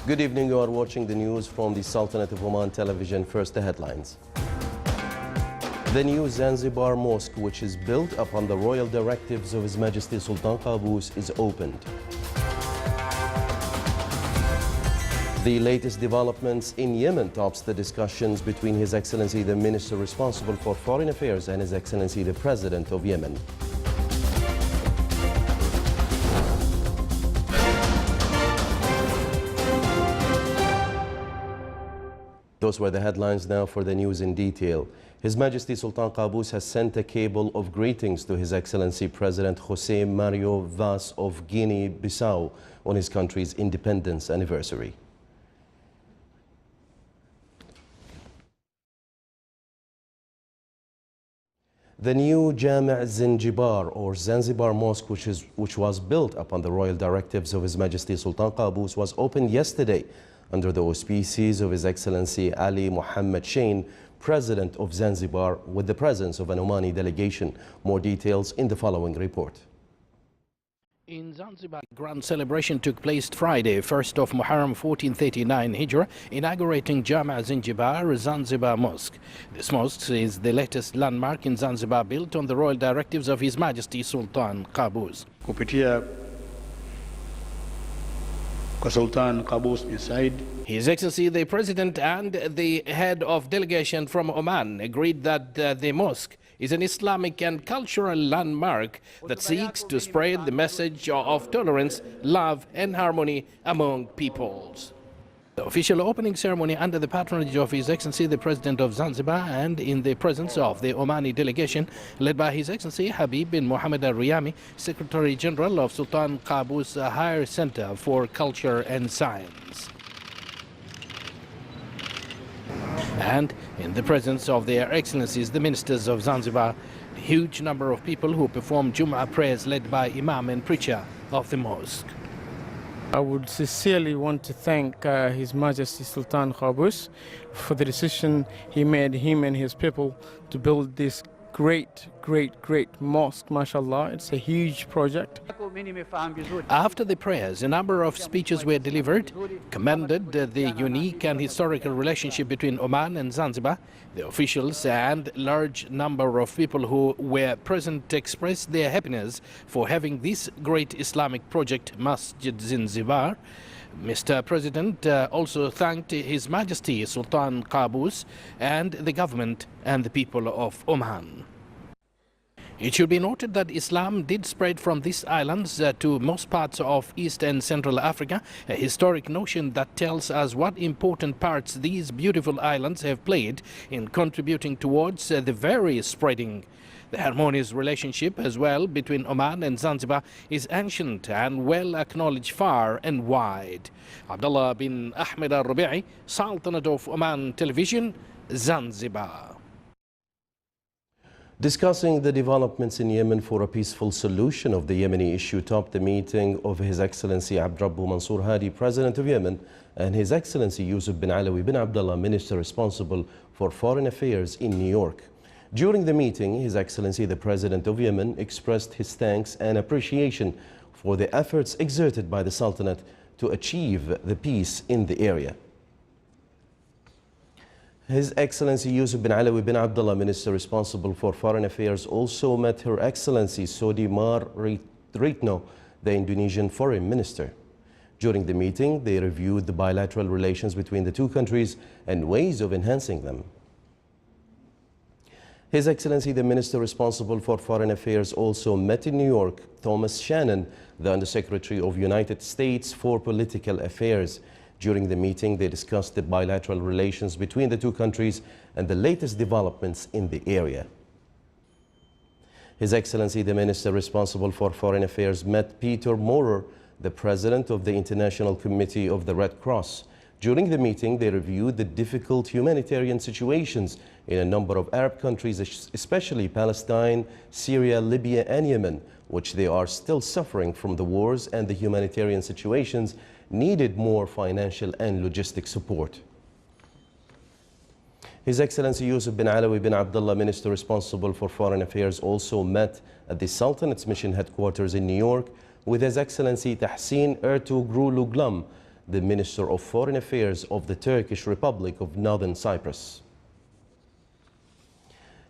Good evening. You are watching the news from the Sultanate of Oman television. First, the headlines. The new Zanzibar Mosque, which is built upon the royal directives of His Majesty Sultan Qaboos, is opened. The latest developments in Yemen tops the discussions between His Excellency the Minister responsible for Foreign Affairs and His Excellency the President of Yemen. Those were the headlines. Now for the news in detail. His Majesty Sultan Qaboos has sent a cable of greetings to His Excellency President José Mario Vaz of Guinea-Bissau on his country's independence anniversary. The new Jami' Zanzibar or Zanzibar Mosque, which was built upon the royal directives of His Majesty Sultan Qaboos, was opened yesterday under the auspices of His Excellency Ali Mohammed Shein, President of Zanzibar, with the presence of an Omani delegation. More details in the following report. In Zanzibar, grand celebration took place Friday, 1st of Muharram 1439 Hijrah, inaugurating Jami' Zanzibar Mosque. This mosque is the latest landmark in Zanzibar, built on the royal directives of His Majesty Sultan Qaboos. Kupitia kwa Sultan Qaboos inside. His Excellency the President and the head of delegation from Oman agreed that the mosque is an Islamic and cultural landmark that seeks to spread the message of tolerance, love and harmony among peoples. The official opening ceremony under the patronage of His Excellency the President of Zanzibar and in the presence of the Omani delegation led by His Excellency Habib bin Mohammed al-Riyami, Secretary General of Sultan Qaboos Higher Center for Culture and Science. And in the presence of their Excellencies the Ministers of Zanzibar, a huge number of people who performed Jum'ah prayers led by Imam and preacher of the mosque. I would sincerely want to thank His Majesty Sultan Qaboos for the decision he made, him and his people, to build this great mosque. MashaAllah, it's a huge project. After the prayers, a number of speeches were delivered, commended the unique and historical relationship between Oman and Zanzibar. The officials and large number of people who were present expressed their happiness for having this great Islamic project, Masjid Zanzibar. Mr. President also thanked His Majesty Sultan Qaboos and the government and the people of Oman. It should be noted that Islam did spread from these islands to most parts of East and Central Africa, a historic notion that tells us what important parts these beautiful islands have played in contributing towards the very spreading. The harmonious relationship as well between Oman and Zanzibar is ancient and well acknowledged far and wide. Abdullah bin Ahmed al-Rubi'i, Sultanate of Oman Television, Zanzibar. Discussing the developments in Yemen for a peaceful solution of the Yemeni issue topped the meeting of His Excellency Abdrabbu Mansour Hadi, President of Yemen, and His Excellency Yusuf bin Alawi bin Abdullah, Minister responsible for Foreign Affairs in New York. During the meeting, His Excellency the President of Yemen expressed his thanks and appreciation for the efforts exerted by the Sultanate to achieve the peace in the area. His Excellency Yusuf bin Alawi bin Abdullah, Minister responsible for Foreign Affairs, also met Her Excellency Sodimar Retno, the Indonesian Foreign Minister. During the meeting, they reviewed the bilateral relations between the two countries and ways of enhancing them. His Excellency the Minister responsible for Foreign Affairs also met in New York Thomas Shannon, the Undersecretary of United States for Political Affairs. During the meeting, they discussed the bilateral relations between the two countries and the latest developments in the area. His Excellency the Minister responsible for Foreign Affairs met Peter Maurer, the President of the International Committee of the Red Cross. During the meeting, they reviewed the difficult humanitarian situations in a number of Arab countries, especially Palestine, Syria, Libya and Yemen, which they are still suffering from the wars, and the humanitarian situations needed more financial and logistic support. His Excellency Yusuf bin Alawi bin Abdullah, Minister responsible for Foreign Affairs, also met at the Sultanate's mission headquarters in New York with His Excellency Tahsin Ertugrul Glum, the Minister of Foreign Affairs of the Turkish Republic of Northern Cyprus.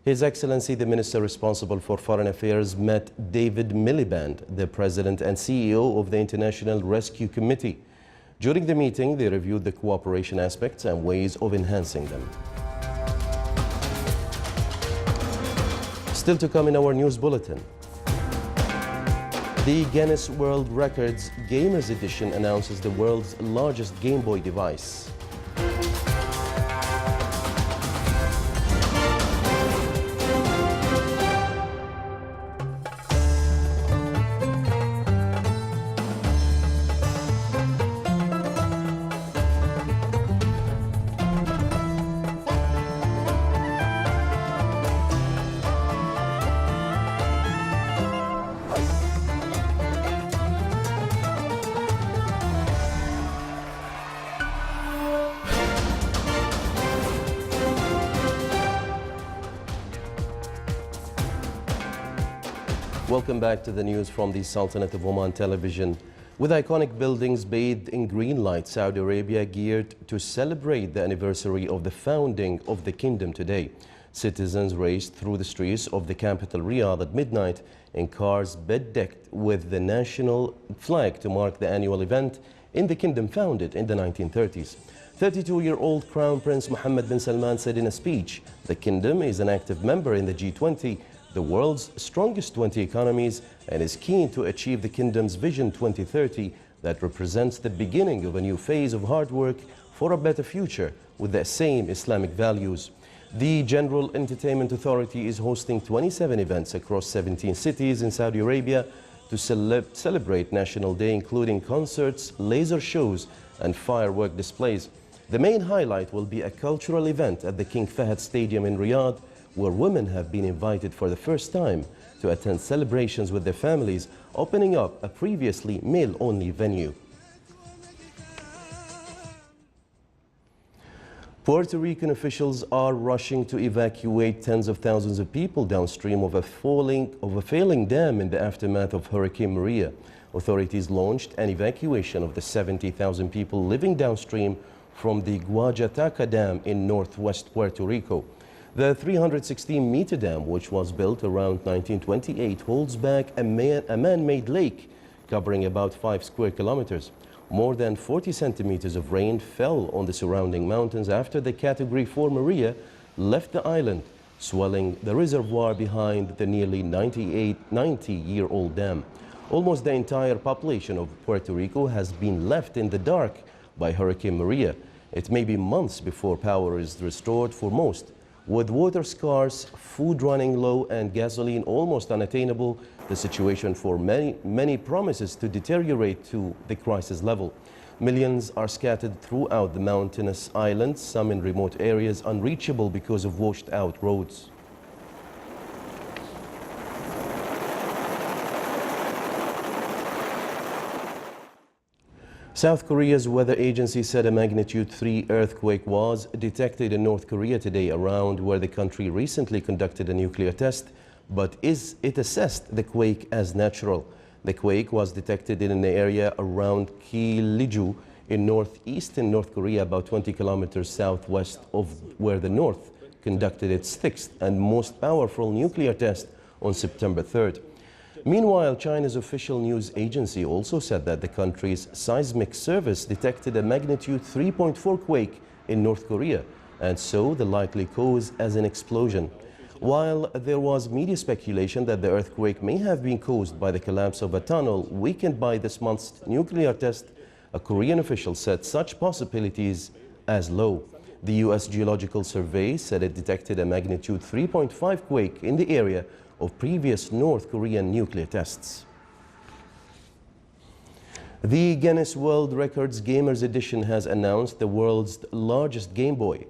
His Excellency, the Minister responsible for Foreign Affairs, met David Miliband, the President and CEO of the International Rescue Committee. During the meeting, they reviewed the cooperation aspects and ways of enhancing them. Still to come in our news bulletin. The Guinness World Records Gamers Edition announces the world's largest Game Boy device. Welcome back to the news from the Sultanate of Oman television. With iconic buildings bathed in green light, Saudi Arabia geared to celebrate the anniversary of the founding of the kingdom today. Citizens raced through the streets of the capital Riyadh at midnight in cars bedecked with the national flag to mark the annual event in the kingdom founded in the 1930s. 32-year-old Crown Prince Mohammed bin Salman said in a speech, "The kingdom is an active member in the G20, the world's strongest 20 economies, and is keen to achieve the kingdom's Vision 2030 that represents the beginning of a new phase of hard work for a better future with the same Islamic values." The General Entertainment Authority is hosting 27 events across 17 cities in Saudi Arabia to celebrate National Day, including concerts, laser shows, and firework displays. The main highlight will be a cultural event at the King Fahd Stadium in Riyadh, where women have been invited for the first time to attend celebrations with their families, opening up a previously male-only venue. Puerto Rican officials are rushing to evacuate tens of thousands of people downstream of a failing dam in the aftermath of Hurricane Maria. Authorities launched an evacuation of the 70,000 people living downstream from the Guajataca Dam in northwest Puerto Rico. The 316-meter dam, which was built around 1928, holds back a man-made lake covering about 5 square kilometers. More than 40 centimeters of rain fell on the surrounding mountains after the Category 4 Maria left the island, swelling the reservoir behind the nearly 90-year-old dam. Almost the entire population of Puerto Rico has been left in the dark by Hurricane Maria. It may be months before power is restored for most. With water scarce, food running low, and gasoline almost unattainable, the situation for many promises to deteriorate to the crisis level. Millions are scattered throughout the mountainous islands, some in remote areas unreachable because of washed-out roads. South Korea's weather agency said a magnitude 3 earthquake was detected in North Korea today, around where the country recently conducted a nuclear test, but it assessed the quake as natural. The quake was detected in an area around Kiliju in northeastern North Korea, about 20 kilometers southwest of where the North conducted its 6th and most powerful nuclear test on September 3rd. Meanwhile, China's official news agency also said that the country's seismic service detected a magnitude 3.4 quake in North Korea, and so the likely cause as an explosion. While there was media speculation that the earthquake may have been caused by the collapse of a tunnel weakened by this month's nuclear test, a Korean official said such possibilities as low. The U.S. Geological Survey said it detected a magnitude 3.5 quake in the area of previous North Korean nuclear tests. The Guinness World Records Gamers Edition has announced the world's largest Game Boy.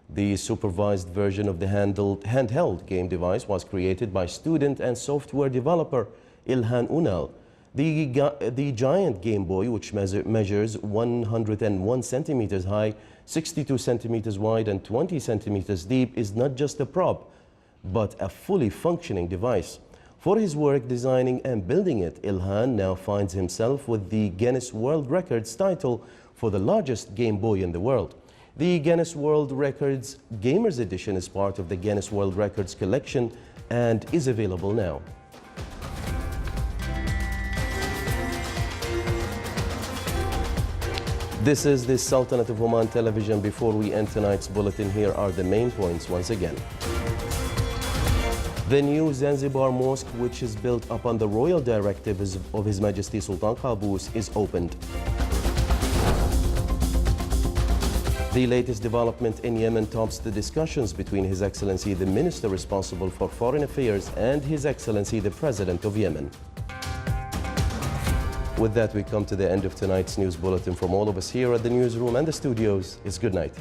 The supervised version of the handheld game device was created by student and software developer Ilhan Unal. The giant Game Boy, which measures 101 centimeters high, 62 centimeters wide, and 20 centimeters deep, is not just a prop, but a fully functioning device. For his work designing and building it, Ilhan now finds himself with the Guinness World Records title for the largest Game Boy in the world. The Guinness World Records Gamers Edition is part of the Guinness World Records collection and is available now. This is the Sultanate of Oman television. Before we end tonight's bulletin, here are the main points once again. The new Zanzibar Mosque, which is built upon the royal directives of His Majesty Sultan Qaboos, is opened. The latest development in Yemen tops the discussions between His Excellency the Minister responsible for Foreign Affairs and His Excellency the President of Yemen. With that, we come to the end of tonight's news bulletin. From all of us here at the newsroom and the studios, it's good night.